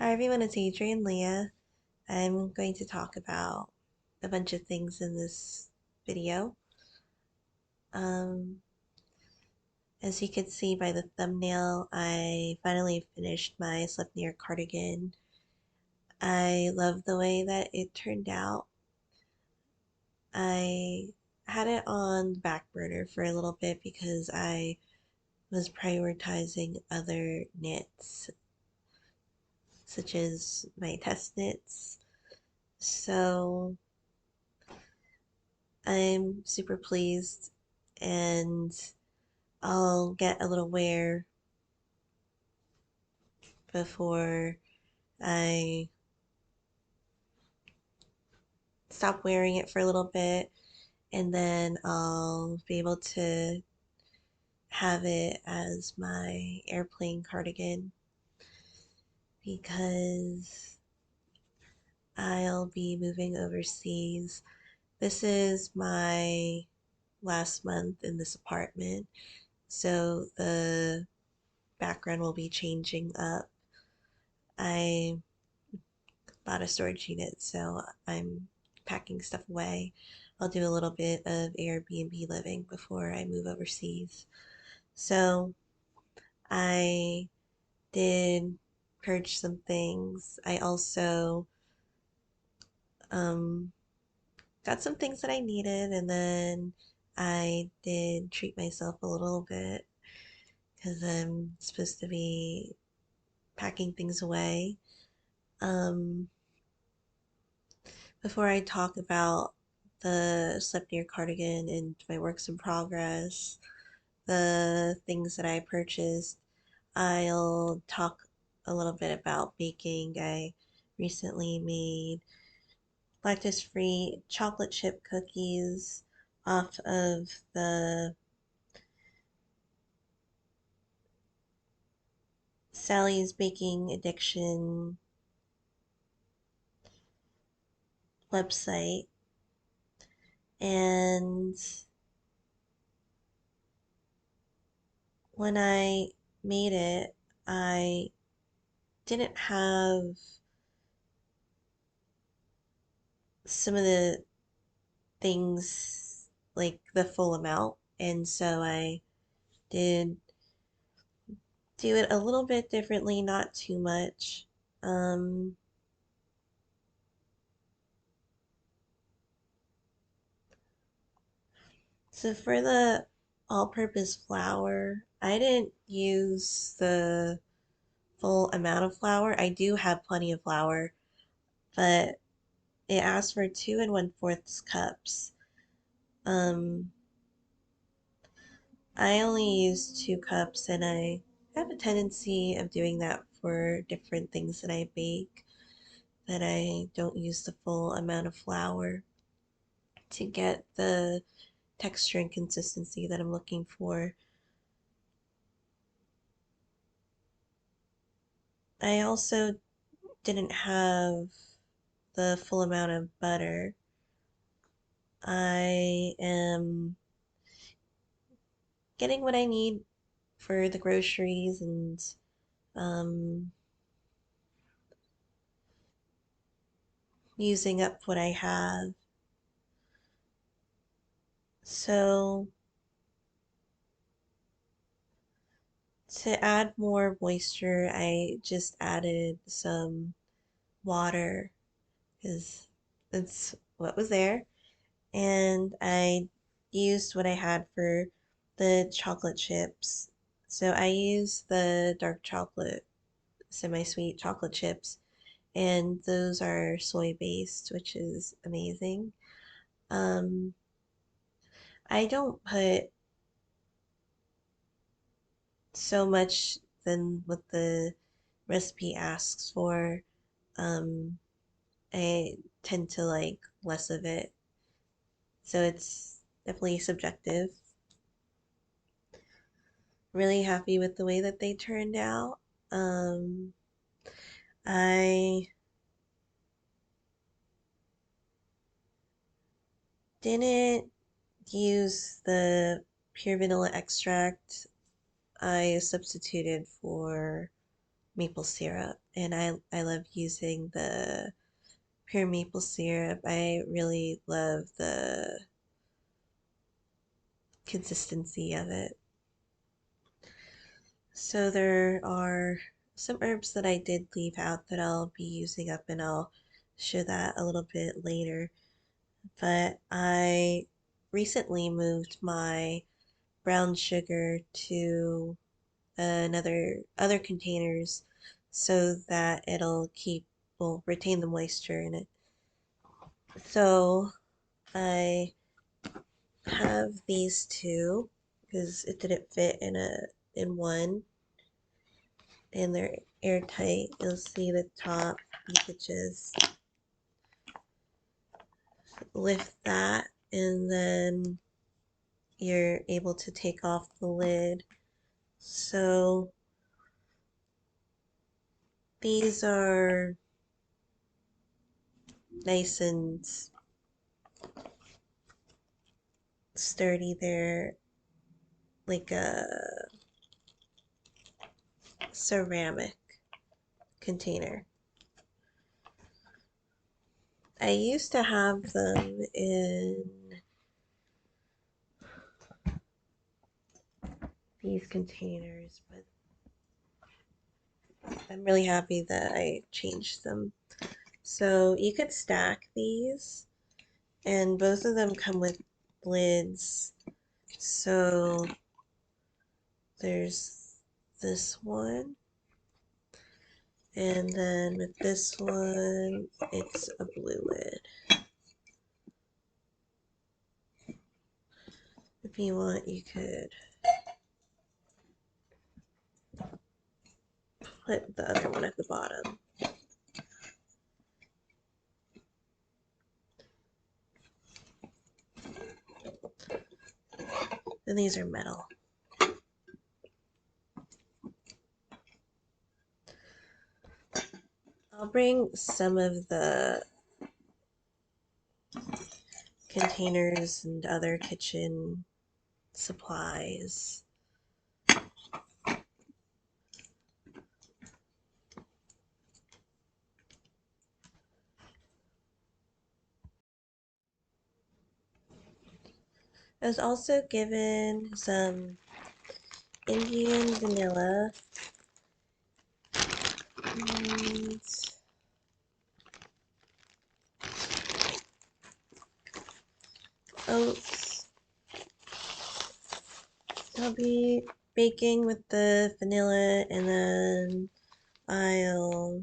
Hi everyone, it's Adrian Leah. I'm going to talk about a bunch of things in this video. Um, as you can see by the thumbnail, I finally finished my Sleipnir cardigan. I love the way that it turned out. I had it on the back burner for a little bit because I was prioritizing other knits, such as my test knits. So I'm super pleased, and I'll get a little wear before I stop wearing it for a little bit, and then I'll be able to have it as my airplane cardigan because I'll be moving overseas. This is my last month in this apartment, so the background will be changing up. I bought a storage unit, so I'm packing stuff away. I'll do a little bit of Airbnb living before I move overseas. So I did purge some things. I also um, got some things that I needed, and then I did treat myself a little bit because I'm supposed to be packing things away. Um, Before I talk about the Sleipnir cardigan and my works in progress, the things that I purchased, I'll talk a little bit about baking. I recently made lactose-free chocolate chip cookies off of the Sally's Baking Addiction website. And when I made it, I didn't have some of the things like the full amount, and so I did do it a little bit differently, not too much. Um, so for the all-purpose flour, I didn't use the full amount of flour. I do have plenty of flour, but it asked for 2 1/4 cups. Um, I only use 2 cups, and I have a tendency of doing that for different things that I bake, that I don't use the full amount of flour to get the texture and consistency that I'm looking for. I also didn't have the full amount of butter. I am getting what I need for the groceries and um, using up what I have. So to add more moisture, I just added some water because that's what was there. And I used what I had for the chocolate chips. So I used the dark chocolate, semi-sweet chocolate chips, and those are soy-based, which is amazing. Um, I don't put so much than what the recipe asks for. Um, I tend to like less of it, so it's definitely subjective. Really happy with the way that they turned out. Um, I didn't use the pure vanilla extract. I substituted for maple syrup, and I love using the pure maple syrup. I really love the consistency of it. So there are some herbs that I did leave out that I'll be using up, and I'll show that a little bit later. But I recently moved my brown sugar to another other containers so that it'll will retain the moisture in it. So I have these two because it didn't fit in one, and they're airtight. You'll see the top. You could just lift that, and then you're able to take off the lid. So these are nice and sturdy. They're like a ceramic container. I used to have them in these containers, but I'm really happy that I changed them. So you could stack these, and both of them come with lids. So there's this one, and then with this one, it's a blue lid. If you want, you could put the other one at the bottom. And these are metal. I'll bring some of the containers and other kitchen supplies. I was also given some Indian vanilla and oats. I'll be baking with the vanilla, and then I'll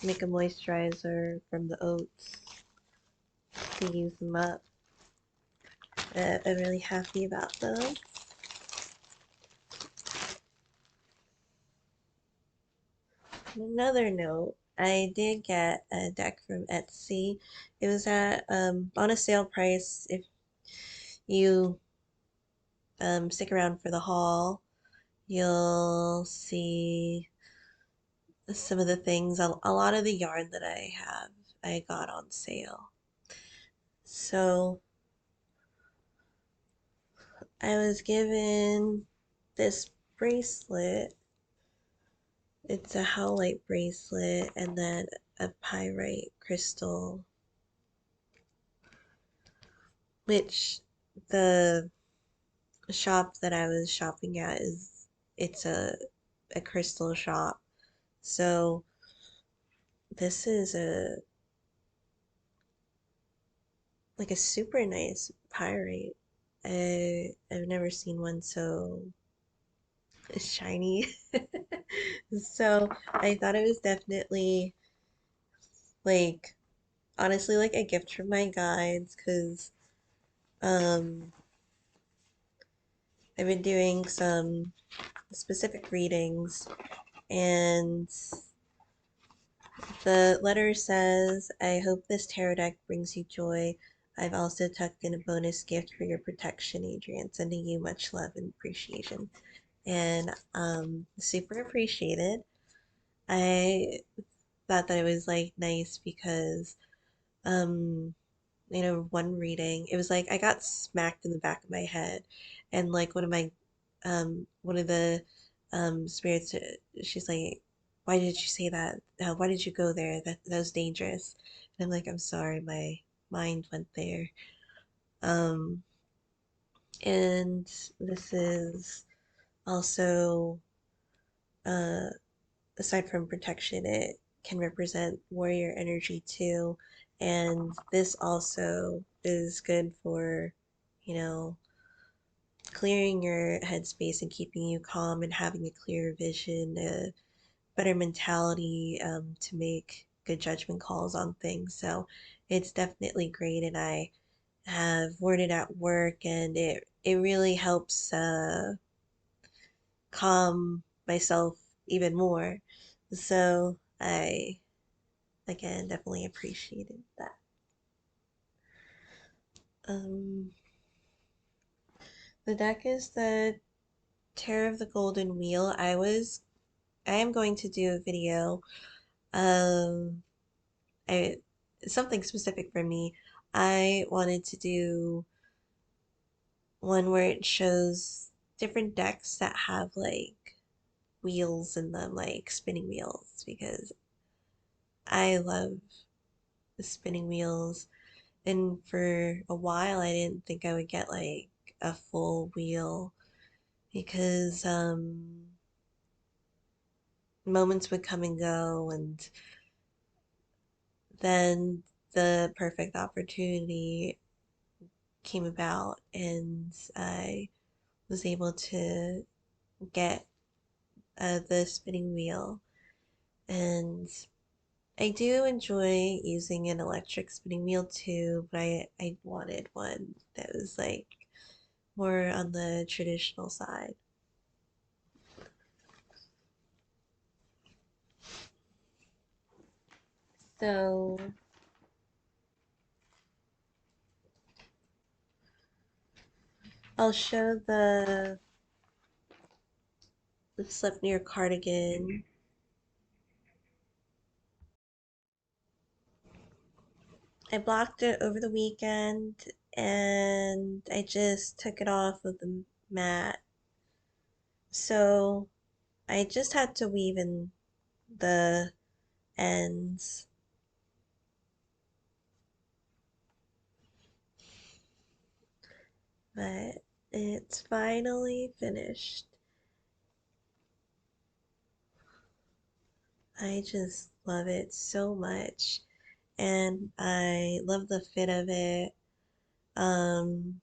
make a moisturizer from the oats to use them up. I'm really happy about them. On another note, I did get a deck from Etsy. It was at on a sale price if you stick around for the haul. You'll see some of the things, a lot of the yarn that I have, I got on sale. So I was given this bracelet. It's a howlite bracelet and then a pyrite crystal, which the shop that I was shopping at it's a crystal shop. So this is a like a super nice pyrite. I've never seen one so shiny. So I thought it was definitely like honestly like a gift from my guides because um I've been doing some specific readings, and the letter says, I hope this tarot deck brings you joy. I've also tucked in a bonus gift for your protection, Adrian. Sending you much love and appreciation. And super appreciated. I thought that it was like nice because um one reading, it was like I got smacked in the back of my head, and like one of the spirits, she's like, why did you say that? Why did you go there? That was dangerous. And I'm like, I'm sorry, my mind went there. Um, and this is also, uh, aside from protection, it can represent warrior energy too. And this also is good for, you know, clearing your headspace and keeping you calm and having a clear vision, a better mentality, to make good judgment calls on things. So it's definitely great, and I have worn it at work, and it really helps calm myself even more. So I again definitely appreciated that. Um, the deck is the Tear of the Golden Wheel. I am going to do a video. Um, I something specific for me. I wanted to do one where it shows different decks that have like wheels in them, like spinning wheels, because I love the spinning wheels. And for a while, I didn't think I would get like a full wheel because moments would come and go, and then the perfect opportunity came about, and I was able to get the spinning wheel. And I do enjoy using an electric spinning wheel too, but I wanted one that was like more on the traditional side. So I'll show the Sleipnir cardigan. I blocked it over the weekend, and I just took it off of the mat. So I just had to weave in the ends, but it's finally finished. I just love it so much, and I love the fit of it. Um,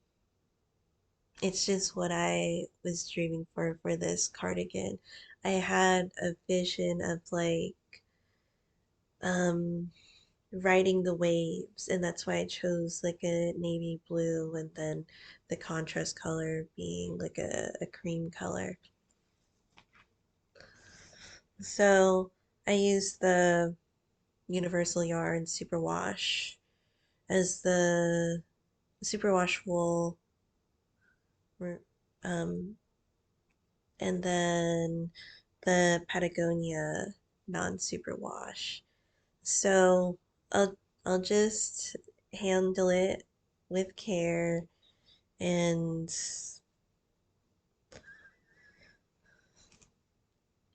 it's just what I was dreaming for this cardigan. I had a vision of like um riding the waves, and that's why I chose like a navy blue, and then the contrast color being like a cream color. So I used the Universal Yarn Superwash as the superwash wool, um, and then the Patagonia non-superwash. So I'll I'll just handle it with care, and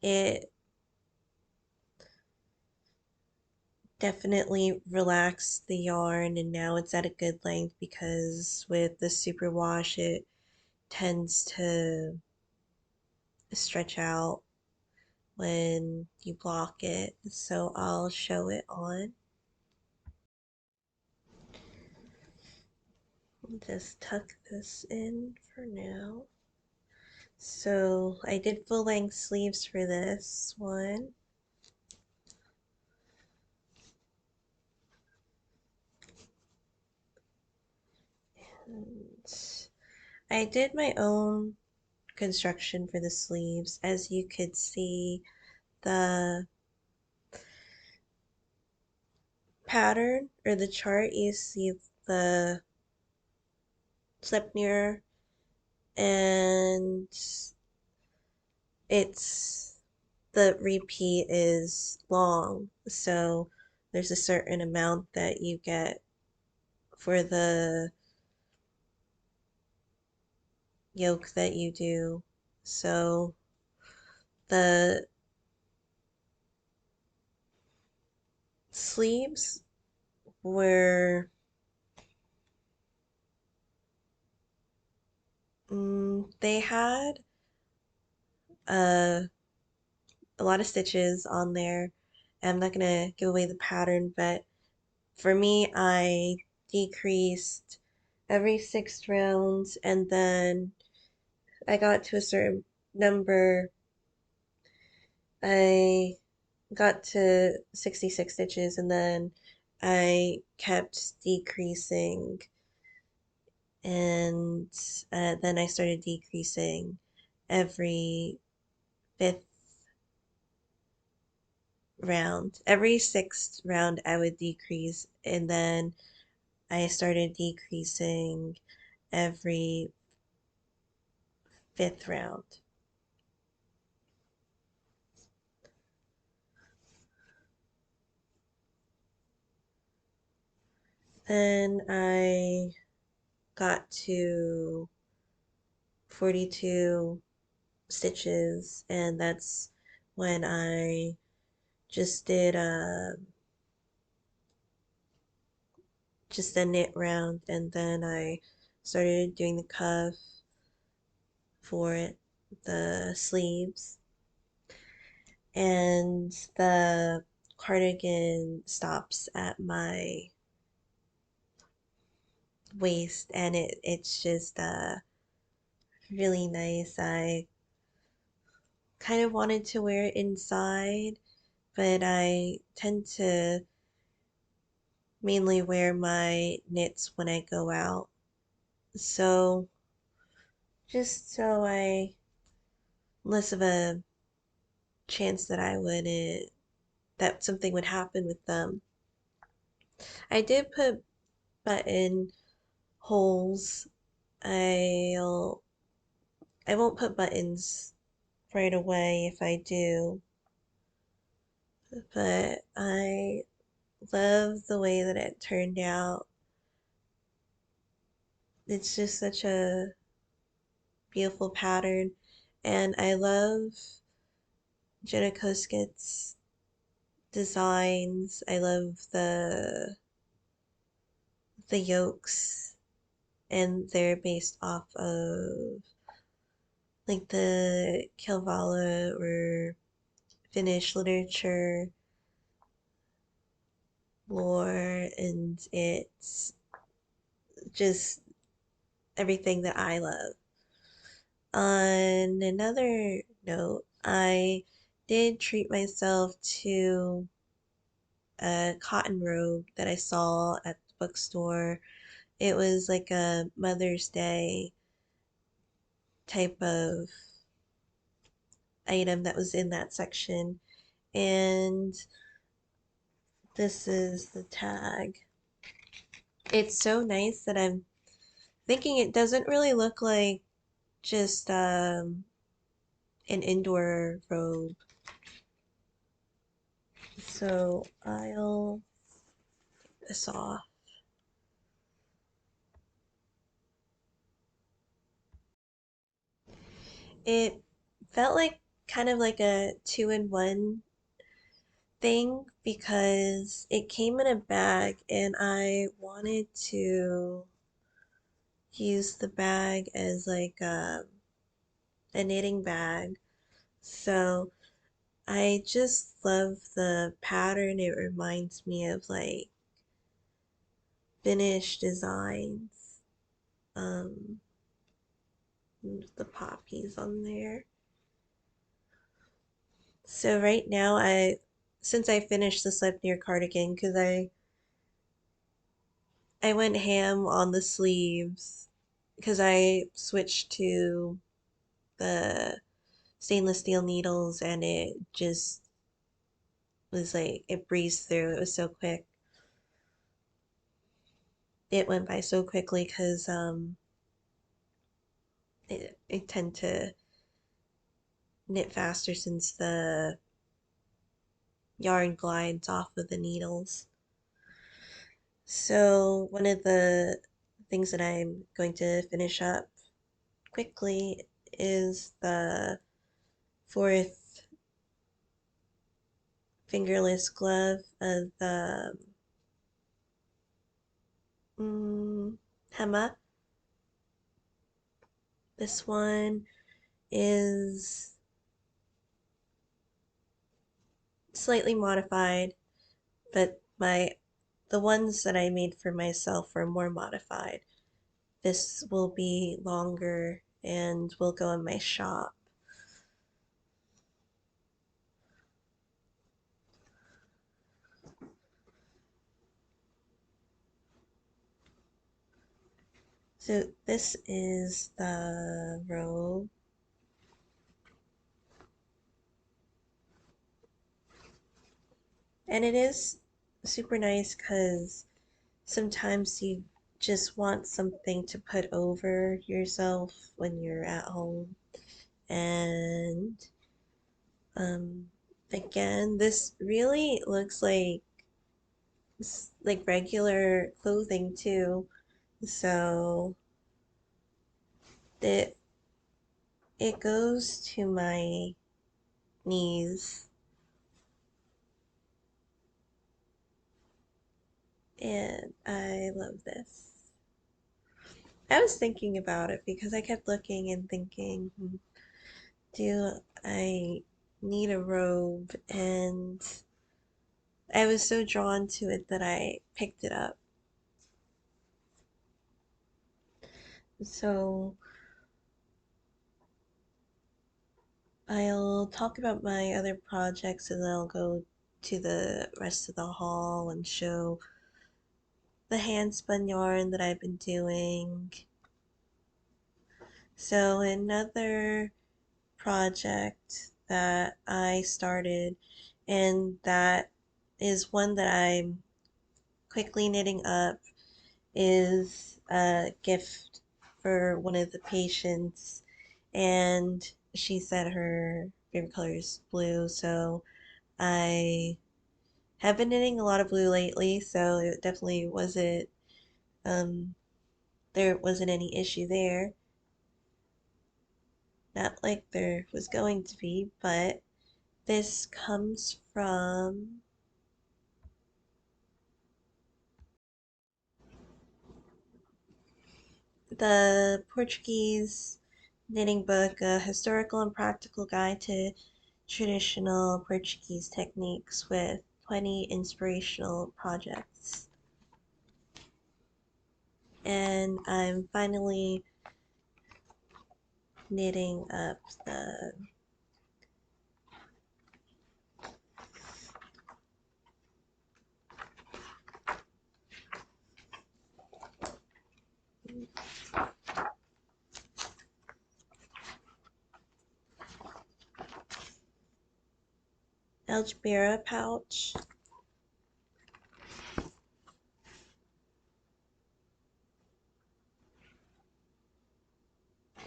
it definitely relaxed the yarn, and now it's at a good length because with the superwash it tends to stretch out when you block it. So I'll show it on. I'll just tuck this in for now. So I did full length sleeves for this one. And I did my own construction for the sleeves. As you could see, the pattern or the chart, you see the Sleipnir, and it's the repeat is long, so there's a certain amount that you get for the yoke that you do. So the sleeves were they had uh, a lot of stitches on there. I'm not gonna give away the pattern, but for me, I decreased every 6 rounds, and then I got to a certain number. I got to 66 stitches, and then I kept decreasing, and then I started decreasing every fifth round. Every sixth round, I would decrease, and then I started decreasing every fifth round. Then I got to 42 stitches, and that's when I just did just a knit round, and then I started doing the cuff for it, the sleeves, and the cardigan stops at my waist, and it's just really nice. I kind of wanted to wear it inside, but I tend to mainly wear my knits when I go out. So just so I less of a chance that I wouldn't that something would happen with them. I did put button holes. I'll I won't put buttons right away if I do, but I love the way that it turned out. It's just such a beautiful pattern, and I love Jenna Koskit's designs. I love the yolks, and they're based off of like the Kalevala or Finnish literature lore, and it's just everything that I love. On another note, I did treat myself to a cotton robe that I saw at the bookstore. It was like a Mother's Day type of item that was in that section. And this is the tag. It's so nice that I'm thinking it doesn't really look like just an indoor robe. So I'll take this off. It felt like kind of like a two-in-one thing because it came in a bag and I wanted to use the bag as like a knitting bag. So I just love the pattern. It reminds me of like Finnish designs. Um, the poppies on there. So right now since I finished the Sleipnir cardigan, because I went ham on the sleeves because I switched to the stainless steel needles, and it just was like it breezed through. It was so quick. It went by so quickly because I tend to knit faster since the yarn glides off of the needles. So one of the things that I'm going to finish up quickly is the fourth fingerless glove of the Hema. This one is slightly modified, but the ones that I made for myself are more modified. This will be longer and will go in my shop. So this is the robe, and it is super nice because sometimes you just want something to put over yourself when you're at home. And um, again, this really looks like regular clothing too. So it it goes to my knees, and I love this. I was thinking about it because I kept looking and thinking, do I need a robe? And I was so drawn to it that I picked it up. So I'll talk about my other projects and then I'll go to the rest of the haul and show the hand spun yarn that I've been doing. So another project that I started, and that is one that I'm quickly knitting up, is a gift for one of the patients, and she said her favorite color is blue, so I have been knitting a lot of blue lately, so it definitely wasn't um there wasn't any issue there. Not like there was going to be, but this comes from the Portuguese knitting book, A Historical and Practical Guide to Traditional Portuguese Techniques with 20 inspirational projects. And I'm finally knitting up the Algebra pouch.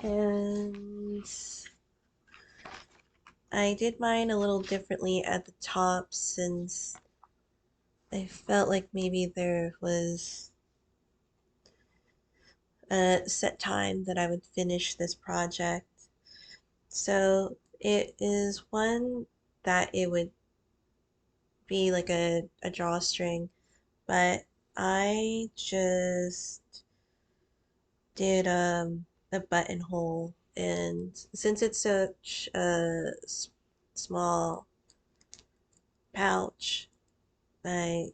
And I did mine a little differently at the top since I felt like maybe there was a set time that I would finish this project. So it is one that it would be like a drawstring, but I just did a buttonhole, and since it's such a small pouch, I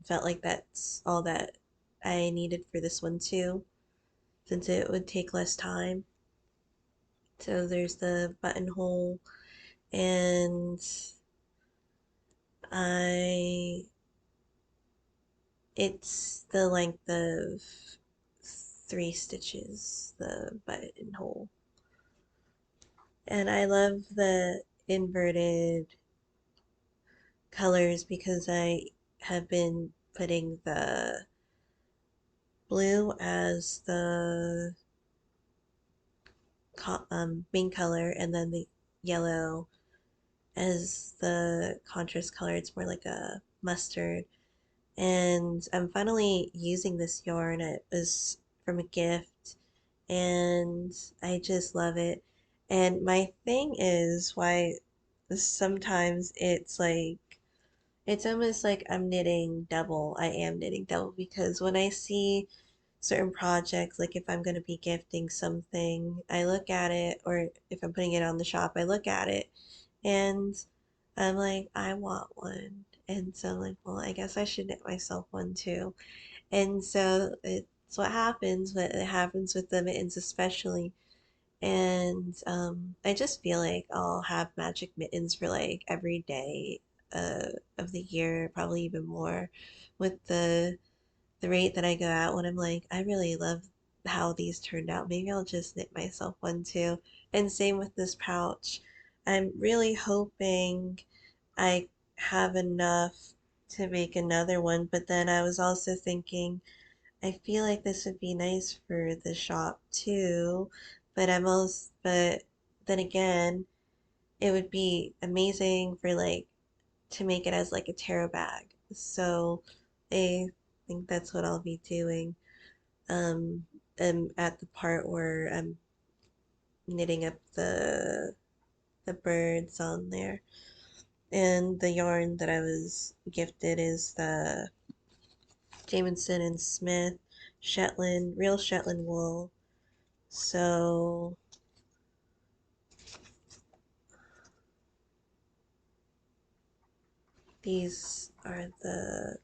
felt like that's all that I needed for this one too, since it would take less time. So there's the buttonhole, and I it's the length of 3 stitches, the buttonhole. And I love the inverted colors because I have been putting the blue as the main color and then the yellow as the contrast color. It's more like a mustard. And I'm finally using this yarn. It was from a gift and I just love it. And my thing is why sometimes it's like It's almost like I'm knitting double. I am knitting double because when I see certain projects, like if I'm going to be gifting something, I look at it, or if I'm putting it on the shop, I look at it and I'm like, I want one. And so I'm like, well, I guess I should knit myself one too. And so it's what happens, but it happens with the mittens especially. And I just feel like I'll have magic mittens for like every day of the year, probably even more with the rate that I go out when I'm like, I really love how these turned out. Maybe I'll just knit myself one too. And same with this pouch. I'm really hoping I have enough to make another one, but then I was also thinking I feel like this would be nice for the shop too, but then again, it would be amazing for like to make it as like a tarot bag. So I think that's what I'll be doing. Um, I'm at the part where I'm knitting up the birds on there. And the yarn that I was gifted is the Jamison and Smith Shetland, real Shetland wool. So these are the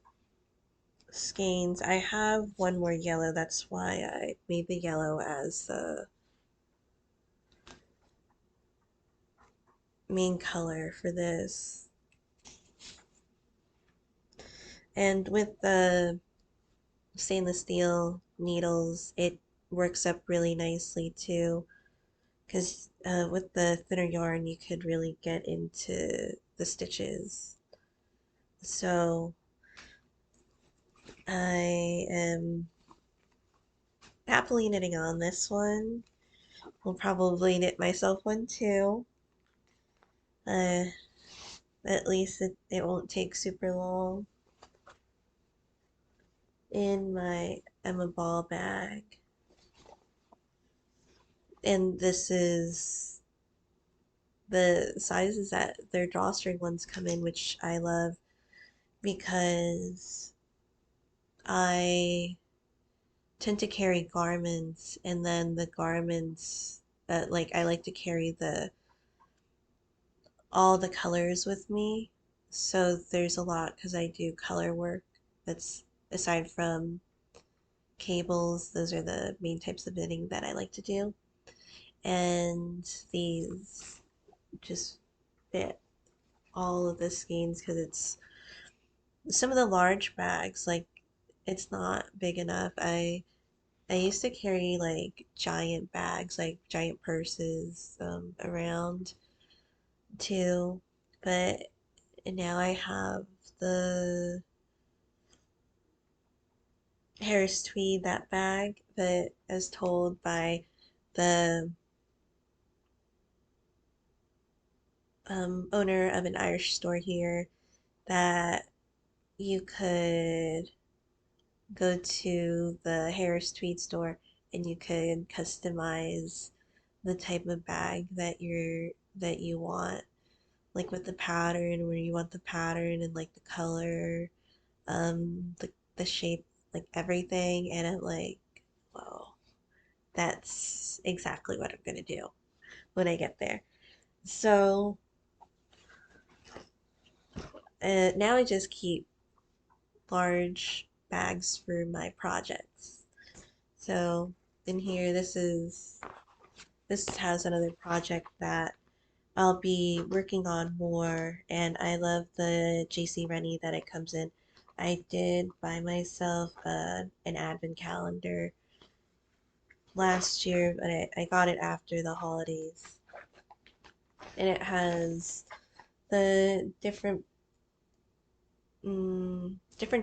skeins. I have one more yellow, that's why I made the yellow as the main color for this. And with the stainless steel needles, it works up really nicely too, because with the thinner yarn, you could really get into the stitches. So I am happily knitting on this one. Will probably knit myself one too. Uh, at least it won't take super long. In my Emma Ball bag. And this is the sizes that their drawstring ones come in, which I love because I tend to carry garments, and then the garments like I like to carry the all the colors with me. So there's a lot because I do color work. That's aside from cables, those are the main types of knitting that I like to do. And these just fit all of the skeins because it's some of the large bags, like it's not big enough. I used to carry like giant bags, like giant purses around too, but now I have the Harris Tweed, that bag, but as told by the owner of an Irish store here that you could go to the Harris Tweed store and you could customize the type of bag that you want, like with the pattern, where you want the pattern and like the color, the shape, like everything. And I'm like, whoa, that's exactly what I'm gonna do when I get there. So now I just keep large bags for my projects. So in here, this has another project that I'll be working on more, and I love the JC Rennie that it comes in. I did buy myself an advent calendar last year, but I got it after the holidays. And it has the different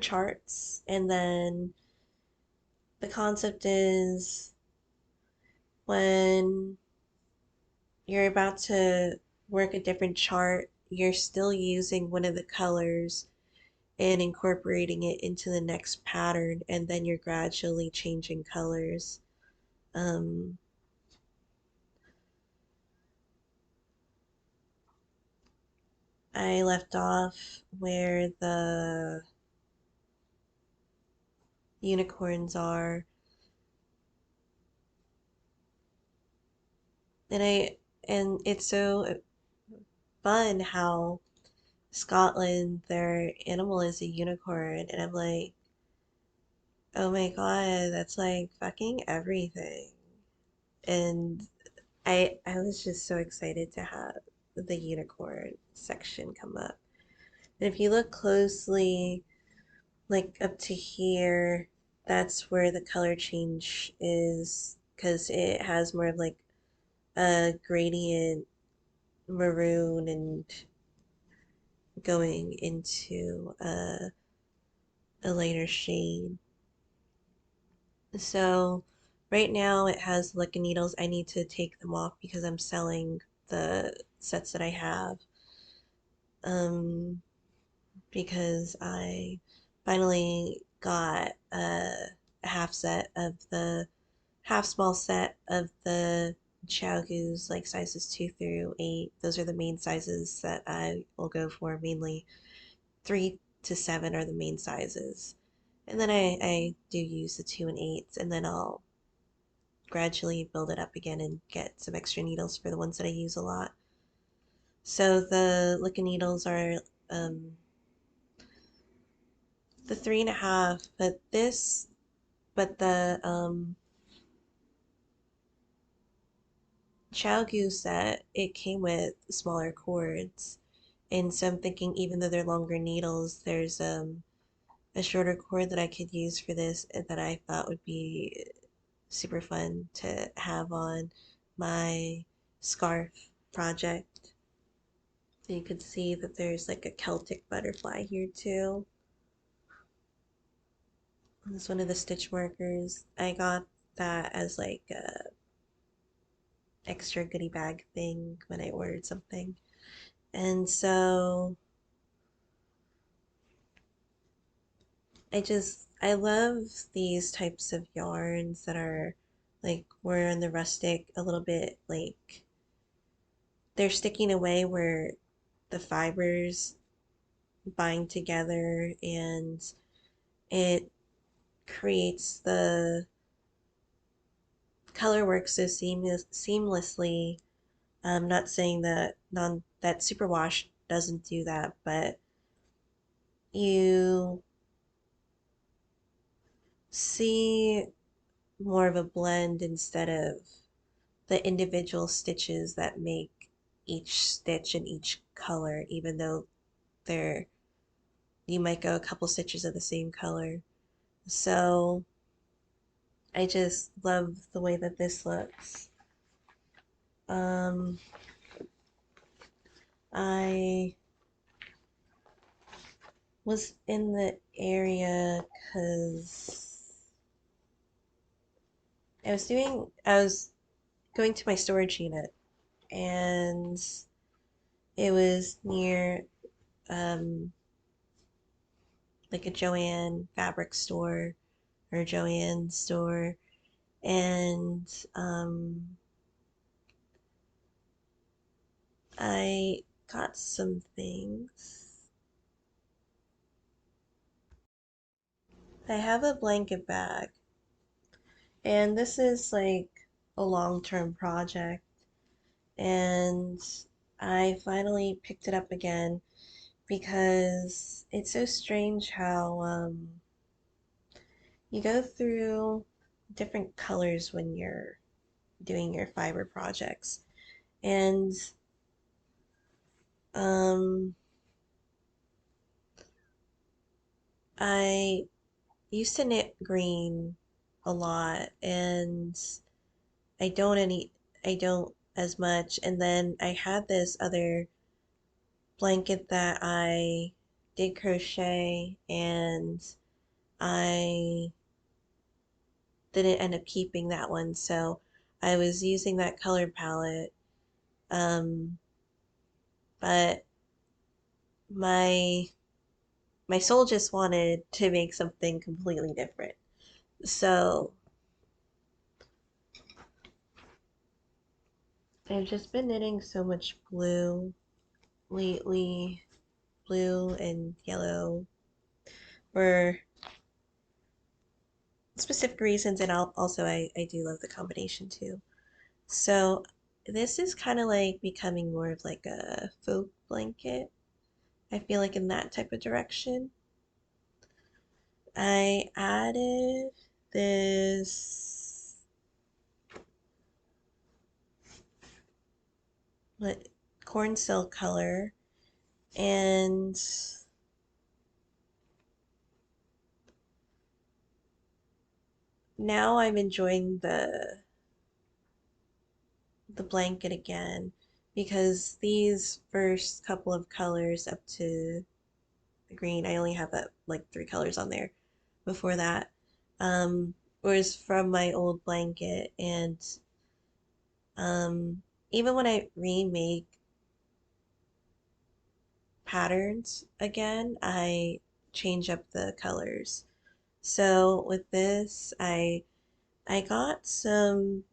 charts, and then the concept is when you're about to work a different chart, you're still using one of the colors and incorporating it into the next pattern, and then you're gradually changing colors. Um, I left off where the unicorns are, and it's so fun how Scotland, their animal is a unicorn, and I'm like, oh my God, that's like fucking everything. And I was just so excited to have the unicorn section come up. And if you look closely, like up to here, that's where the color change is because it has more of like a gradient maroon and going into a lighter shade. So right now it has Lucky Needles. I need to take them off because I'm selling the sets that I have. Um, because I finally got a half set of the half small set of the Chow like sizes 2 through 8. Those are the main sizes that I will go for mainly. 3 to 7 are the main sizes. And then I do use the 2 and 8s, and then I'll gradually build it up again and get some extra needles for the ones that I use a lot. So the Lickin' needles are the 3.5, but the Chow set, it came with smaller cords. And so I'm thinking even though they're longer needles, there's a shorter cord that I could use for this that I thought would be super fun to have on my scarf project. So you could see that there's like a Celtic butterfly here too. It's one of the stitch markers. I got that as like a extra goodie bag thing when I ordered something. And so I love these types of yarns that are like more in the rustic, a little bit like they're sticking away where the fibers bind together and it creates the color work so seamlessly. I'm not saying that that superwash doesn't do that, but you see more of a blend instead of the individual stitches that make each stitch and each color, even though they're you might go a couple stitches of the same color. So I just love the way that this looks. Um, I was in the area because I was going to my storage unit and it was near um, like a Joann fabric store or Joann store, and I got some things. I have a blanket bag, and this is like a long-term project, and I finally picked it up again because it's so strange how you go through different colors when you're doing your fiber projects. And um, I used to knit green a lot, and I don't any I don't as much. And then I had this other blanket that I did crochet, and I didn't end up keeping that one, so I was using that color palette. Um, but my my soul just wanted to make something completely different. So I've just been knitting so much blue lately blue and yellow for specific reasons, and also I do love the combination too. So this is kind of like becoming more of like a folk blanket. I feel like in that type of direction. I added this what corn silk color, and now I'm enjoying the blanket again because these first couple of colors up to the green, I only have like three colors on there before that, um, was from my old blanket. And um, even when I remake patterns again, I change up the colors. So with this, I got some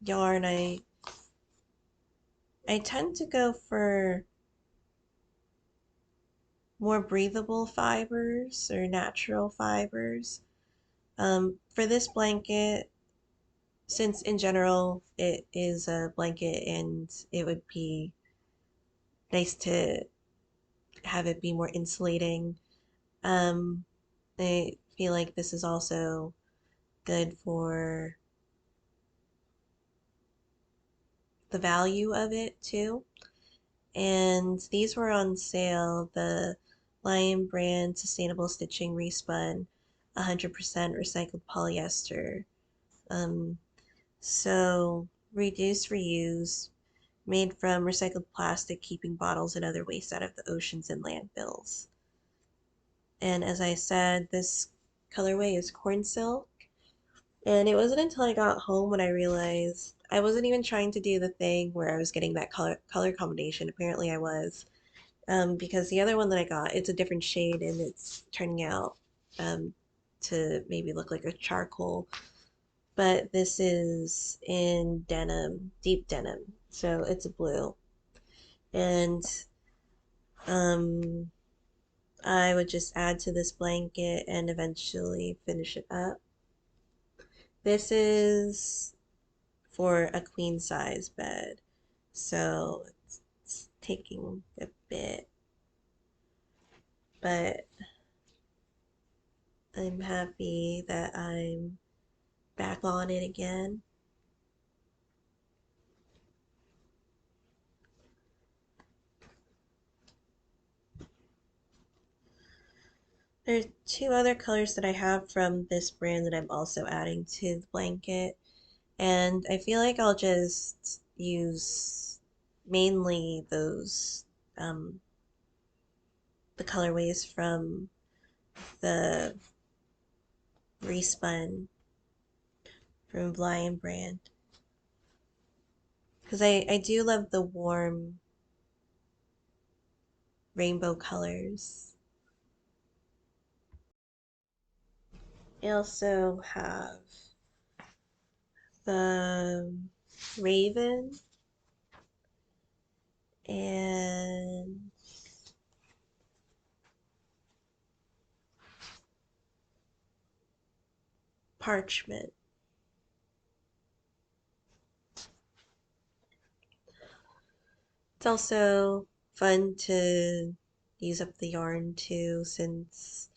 yarn. I tend to go for more breathable fibers or natural fibers. For this blanket, since in general it is a blanket and it would be nice to have it be more insulating, um, I feel like this is also good for the value of it too. And these were on sale. The Lion brand sustainable stitching respun 100% recycled polyester. Um, so reduce, reuse, made from recycled plastic, keeping bottles and other waste out of the oceans and landfills. And as I said, this colorway is corn silk. And it wasn't until I got home when I realized I wasn't even trying to do the thing where I was getting that color combination. Apparently I was. Because the other one that I got, it's a different shade and it's turning out um, to maybe look like a charcoal. But this is in denim, deep denim. So it's a blue. And um, I would just add to this blanket and eventually finish it up. This is for a queen size bed. So it's taking a bit, but I'm happy that I'm back on it again. There's two other colors that I have from this brand that I'm also adding to the blanket, and I feel like I'll just use mainly those the colorways from the respun from Lion brand because I do love the warm rainbow colors. I also have the raven and parchment. It's also fun to use up the yarn too, since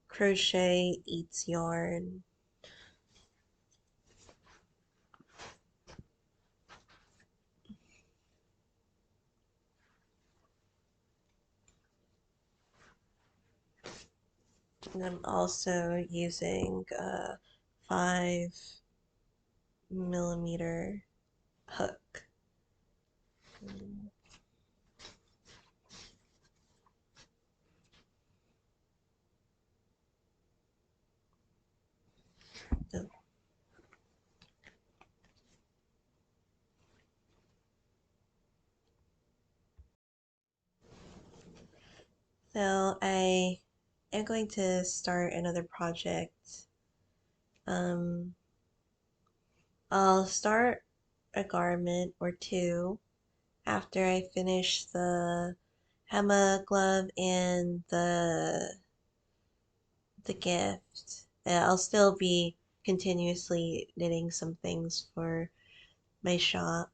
crochet eats yarn. And I'm also using a 5 millimeter hook. So I am going to start another project. Um, I'll start a garment or two after I finish the Hema glove and the gift. I'll still be continuously knitting some things for my shop.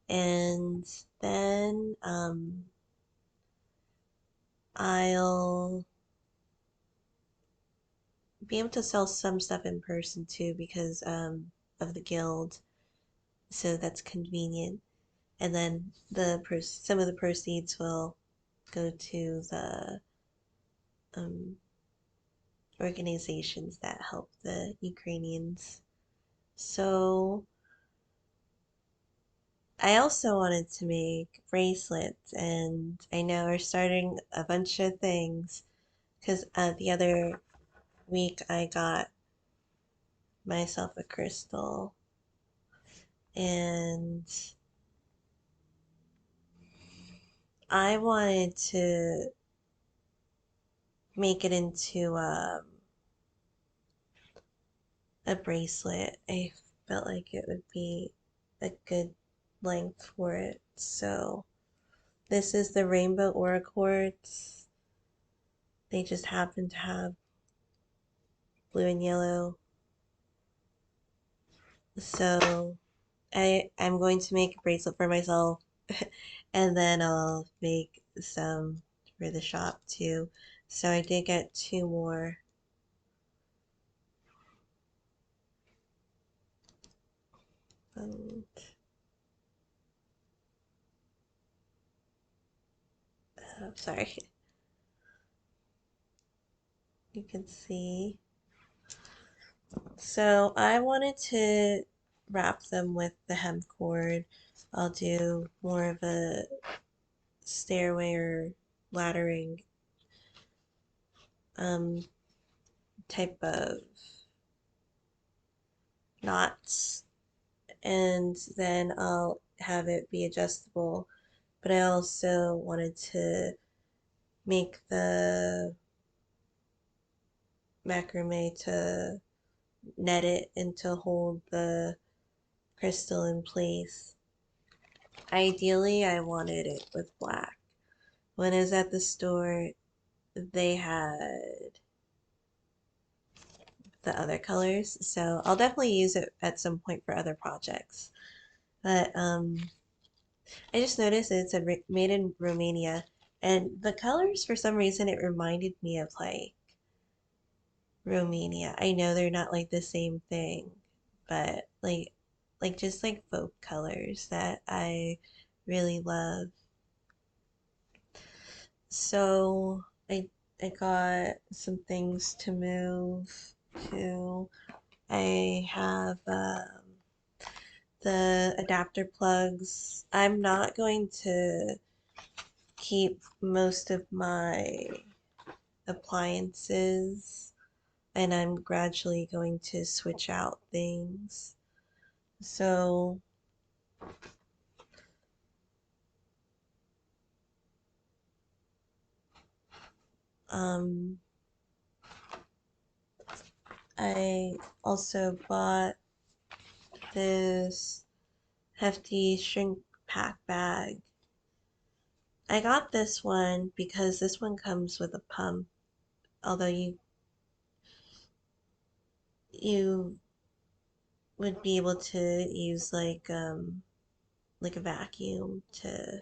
And then I'll be able to sell some stuff in person too because of the guild. So that's convenient. And then some of the proceeds will go to the um, organizations that help the Ukrainians. So I also wanted to make bracelets, and I know we're starting a bunch of things because the other week I got myself a crystal, and I wanted to make it into a bracelet. I felt like it would be a good length for it. So this is the rainbow aura quartz. They just happen to have blue and yellow. So I'm going to make a bracelet for myself and then I'll make some for the shop too. So I did get two more. Um, sorry, you can see. So I wanted to wrap them with the hemp cord. I'll do more of a stairway or laddering um, type of knots, and then I'll have it be adjustable. But I also wanted to make the macrame to net it and to hold the crystal in place. Ideally, I wanted it with black. When I was at the store, they had the other colors, so I'll definitely use it at some point for other projects. But I just noticed it's made in Romania, and the colors, for some reason, it reminded me of like Romania. I know they're not like the same thing, but like just like folk colors that I really love. So I got some things to move to. I have the adapter plugs. I'm not going to keep most of my appliances, and I'm gradually going to switch out things. So um, I also bought this hefty shrink pack bag. I got this one because this one comes with a pump, although you would be able to use like a vacuum to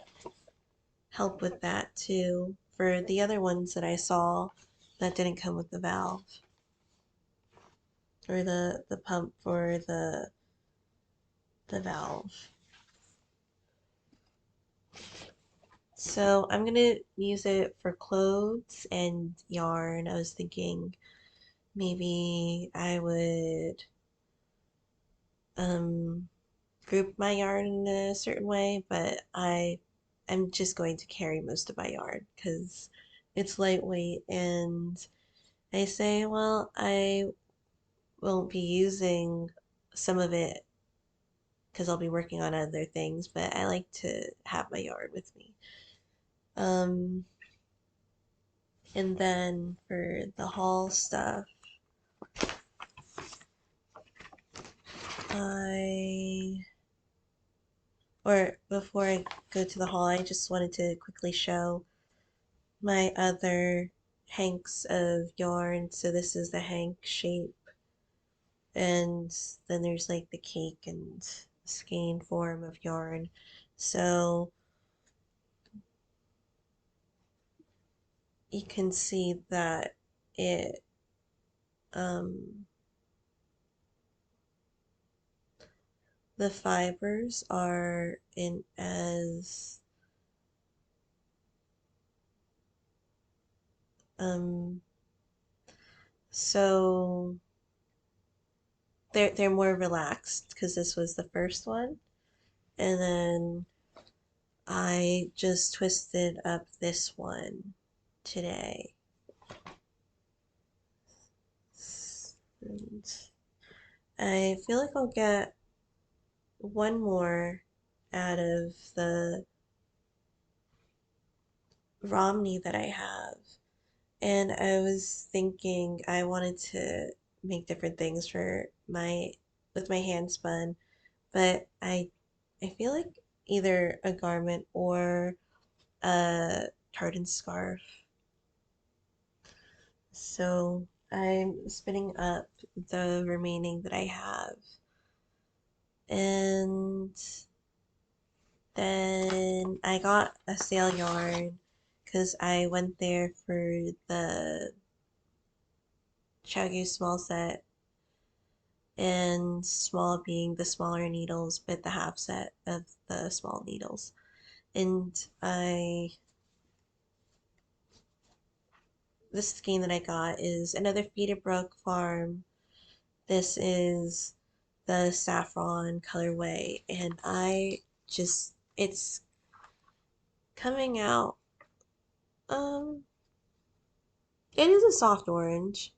help with that too. For the other ones that I saw that didn't come with the valve or the pump for the valve. So I'm gonna use it for clothes and yarn. I was thinking maybe I would um group my yarn in a certain way, but I'm just going to carry most of my yarn because it's lightweight, and I say, well, I won't be using some of it because I'll be working on other things, but I like to have my yarn with me. Um, and then for the haul stuff, I or before I go to the haul, I just wanted to quickly show my other hanks of yarn. So this is the hank shape, and then there's like the cake and skein form of yarn. So you can see that it um, the fibers are in as um, so they're more relaxed because this was the first one, and then I just twisted up this one today. And I feel like I'll get one more out of the Romney that I have. And I was thinking I wanted to make different things for my with my hand spun, but I feel like either a garment or a tartan scarf. So I'm spinning up the remaining that I have. And then I got a sale yarn because I went there for the Chagyu small set, and small being the smaller needles, but the half set of the small needles. And this skein that I got is another Brook Farm. This is the saffron colorway, and it's coming out, um, it is a soft orange.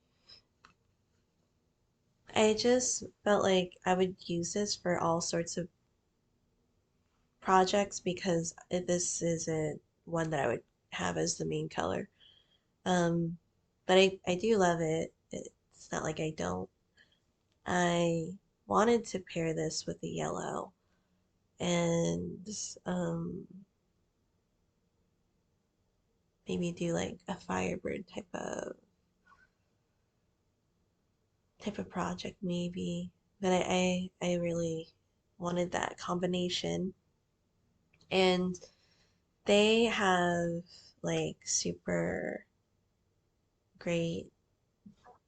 I just felt like I would use this for all sorts of projects because this isn't one that I would have as the main color. Um, but I do love it. It's not like I don't. I wanted to pair this with the yellow and maybe do like a Firebird type of project maybe. But I really wanted that combination. And they have like super great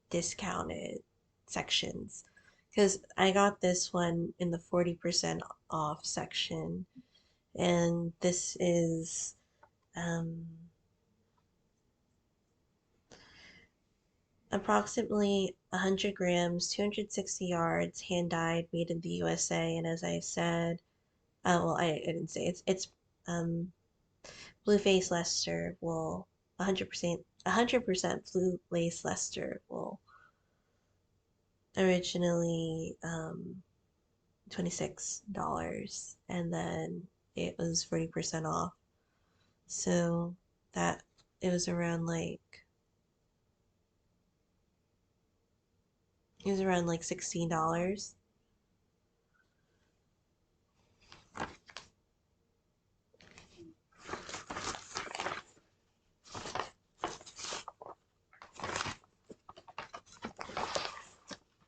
discounted sections because I got this one in the 40% off section, and this is um, approximately 100 grams, 260 yards, hand dyed, made in the USA. And as I said, well, I didn't say it's um, blue face Leicester wool, 100% blue lace Leicester wool. Originally $26, and then it was 40% off. So that it was around like $16.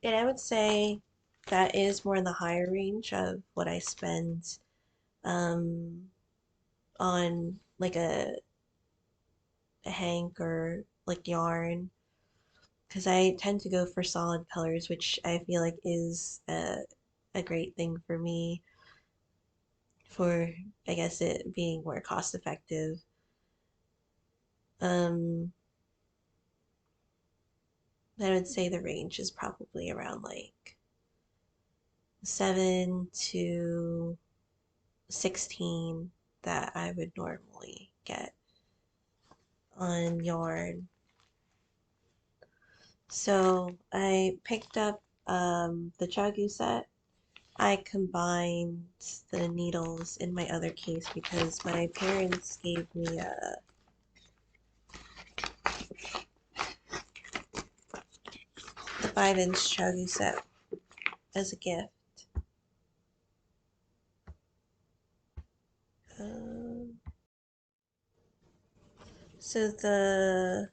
And I would say that is more in the higher range of what I spend um, on like a hank or like yarn, because I tend to go for solid colors, which I feel like is a great thing for me for, I guess, it being more cost effective. Um, I would say the range is probably around like 7 to 16 that I would normally get on yarn. So I picked up the Chagu set. I combined the needles in my other case because my parents gave me the 5-inch Chagu set as a gift. So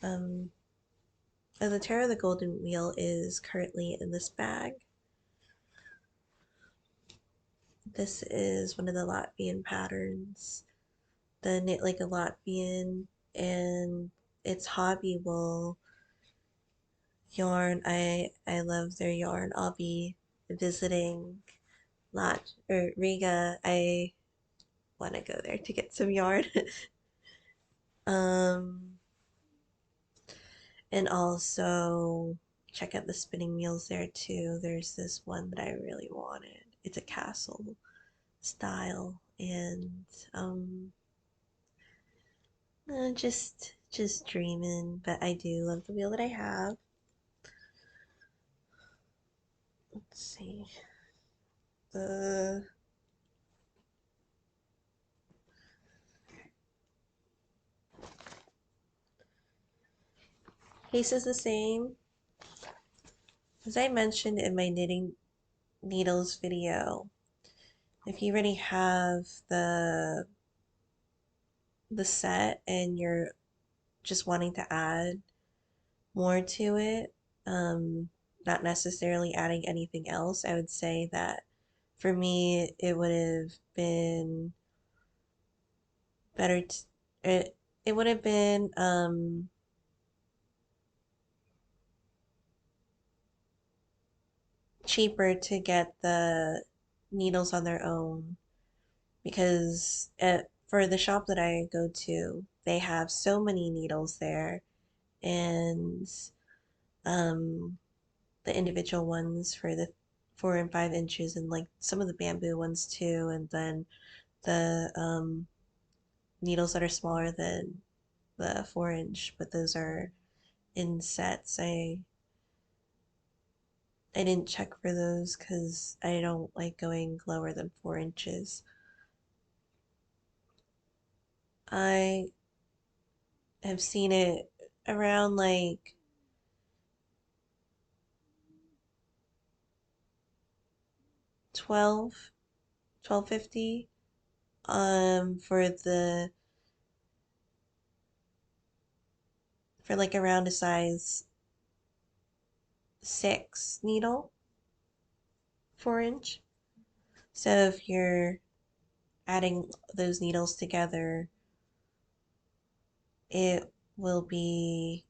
um the Terror of the Golden Wheel is currently in this bag. This is one of the Latvian patterns. The Knit Like a Latvian, and it's hobby wool yarn. I love their yarn. I'll be visiting Riga. I want to go there to get some yarn. um, and also check out the spinning wheels there too. There's this one that I really wanted. It's a castle style, and um, just dreaming. But I do love the wheel that I have. Let's see. The case is the same. As I mentioned in my knitting needles video, if you already have the set and you're just wanting to add more to it, not necessarily adding anything else, I would say that for me it would have been better it would have been cheaper to get the needles on their own because for the shop that I go to, they have so many needles there, and um, the individual ones for the 4 and 5 inches, and like some of the bamboo ones too, and then the needles that are smaller than the 4 inch, but those are in sets. I didn't check for those because I don't like going lower than 4 inches. I have seen it around like 1250 for like around a size 6 needle, 4 inch. So if you're adding those needles together, it will be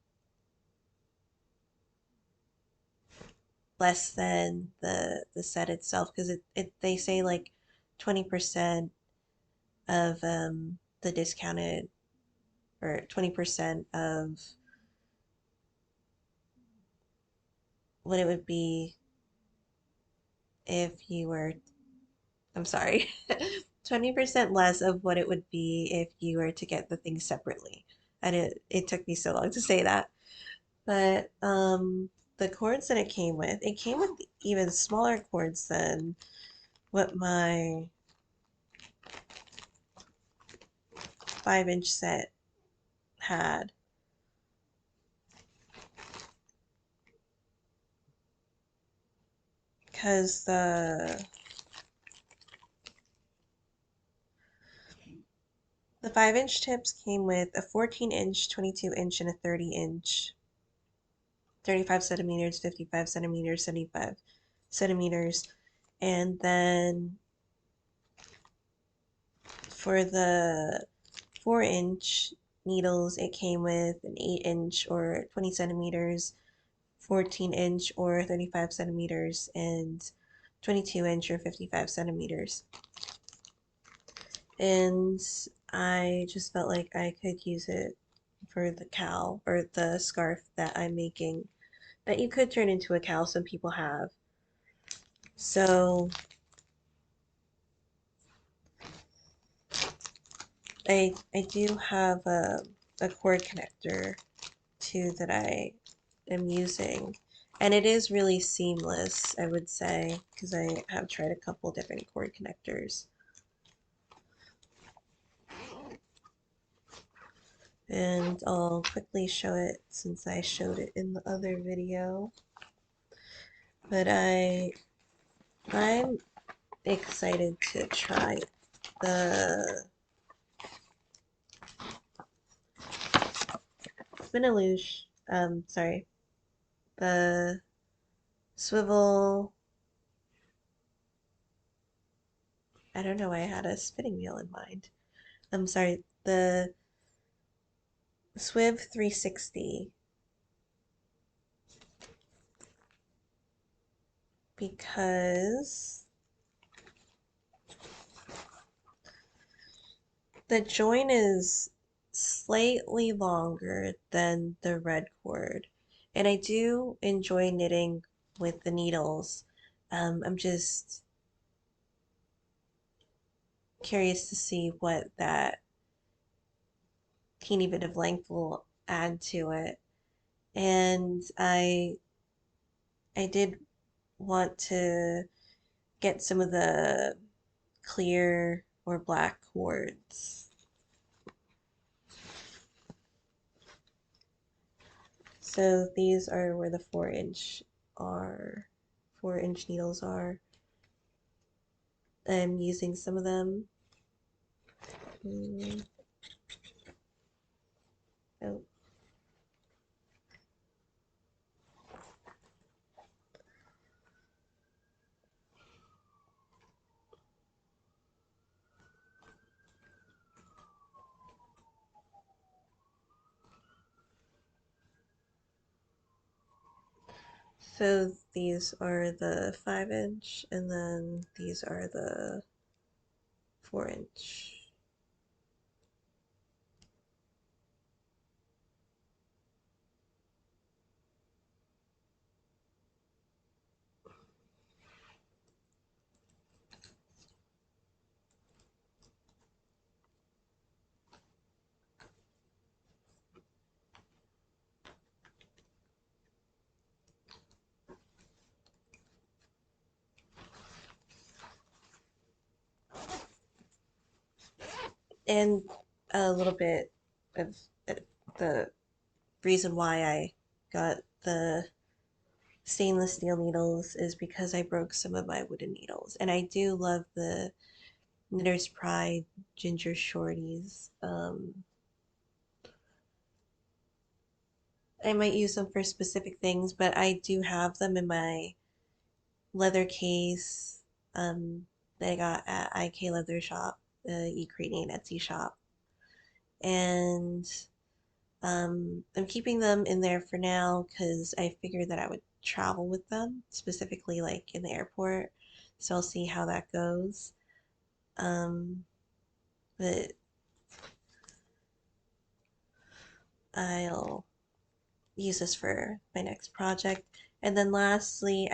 less than the set itself because it they say like 20% of the discounted, or 20% of what it would be if you were, I'm sorry, 20% less of what it would be if you were to get the things separately. And it took me so long to say that. But the cords that it came with even smaller cords than what my 5 inch set had. Because the 5 inch tips came with a 14 inch, 22 inch, and a 30 inch, 35 centimeters, 55 centimeters, 75 centimeters. And then for the 4 inch needles, it came with an 8 inch or 20 centimeters, 14 inch or 35 centimeters, and 22 inch or 55 centimeters. And I just felt like I could use it for the cowl or the scarf that I'm making that you could turn into a cowl. Some people have. So I do have a cord connector too that I am using, and it is really seamless, I would say, because I have tried a couple different cord connectors. And I'll quickly show it since I showed it in the other video. But I'm excited to try the spinaloosh, sorry, the swivel, I don't know why I had a spinning wheel in mind. I'm sorry, the Swiv 360 because the joint is slightly longer than the red cord, and I do enjoy knitting with the needles. I'm just curious to see what that teeny bit of length will add to it. And I did want to get some of the clear or black cords. So these are where the 4-inch are, 4-inch needles are. I'm using some of them. Oh. So these are the 5-inch, and then these are the 4-inch. And a little bit of the reason why I got the stainless steel needles is because I broke some of my wooden needles. And I do love the Knitter's Pride Ginger Shorties. I might use them for specific things, but I do have them in my leather case that I got at IK Leather Shop, the e-creating Etsy shop. And I'm keeping them in there for now because I figured that I would travel with them, specifically like in the airport. So I'll see how that goes. But I'll use this for my next project. And then lastly,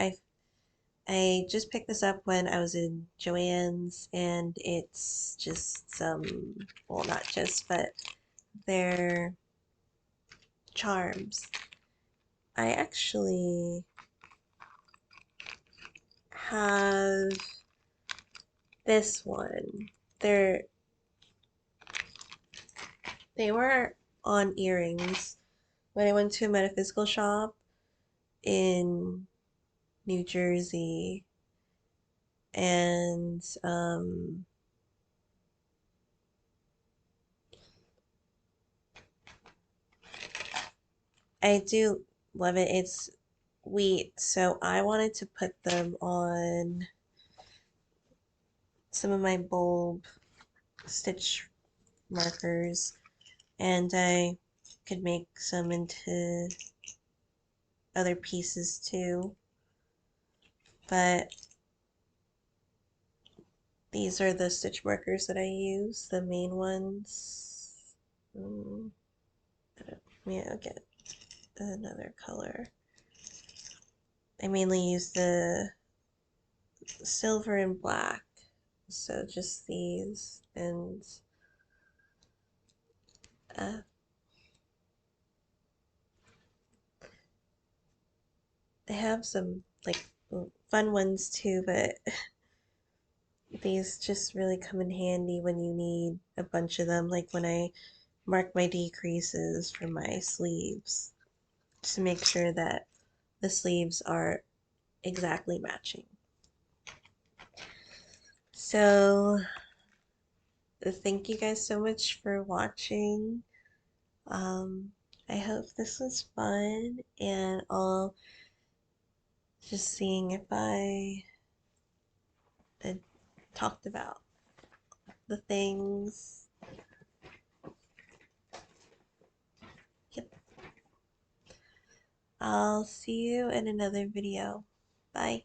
I just picked this up when I was in Joann's, and it's just some, well, not just, but they're charms. I actually have this one. They're they were on earrings when I went to a metaphysical shop in New Jersey, and I do love it. It's wheat, so I wanted to put them on some of my bulb stitch markers, and I could make some into other pieces too. But these are the stitch markers that I use, the main ones. I'll get another color. I mainly use the silver and black, so just these, and uh, I have some like fun ones too, but these just really come in handy when you need a bunch of them, like when I mark my decreases for my sleeves, to make sure that the sleeves are exactly matching. So thank you guys so much for watching. I hope this was fun, and I'll just seeing if I talked about the things. Yep. I'll see you in another video. Bye.